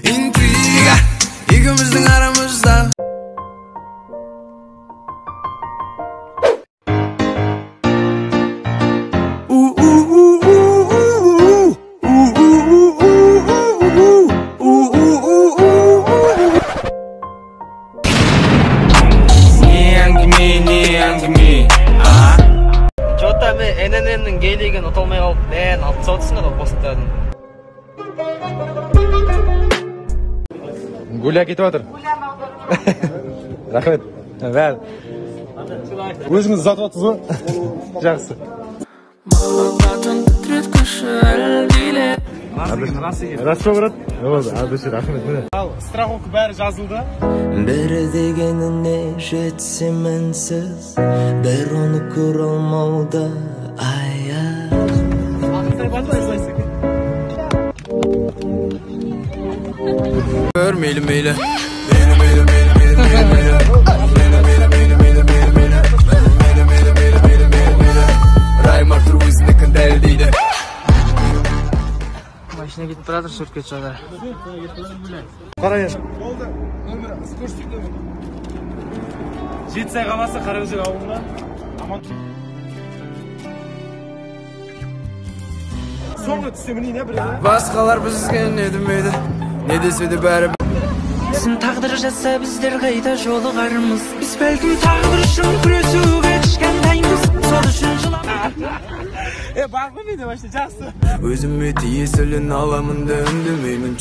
Intriga ikimizin aramızda. Жотами ННН'нің гейлігін ұтылмай қалып, мен атса отысыңдар ол посттарын. Гуля кетіп жатыр. Рахмет. Бәрі. Өзіңіз ұзатып жатсыз ба? Жақсы. Рас па, брат? Болды, әбіші, рахмет. Ал, страховка бәрі жазылды. Бірі дегеніне жетсем мінсіз, бір оны көр алмауда аяқ. Meyli meyli. Rayım artır özündekін дәлдейді. Машина кетіп баратыр, шөртке шығады. Қарайын. Болды, нөмірі, көрсетті. Жетісай қаласы Қараөзек ауылында. Аман. Соңғы түсте мінейін, бірі. Басқалар бізге не демейді, не десе де бәрі. Сен тағдыр жазса біздер қайда жолығармыз. Біз бәлкім тағдыр үшін күресуге кішкентаймыз. Сол үшін жыламыз. Бар ғой мейді, башты, жақсы. Өзіме тиесілін аламын да үндемеймін.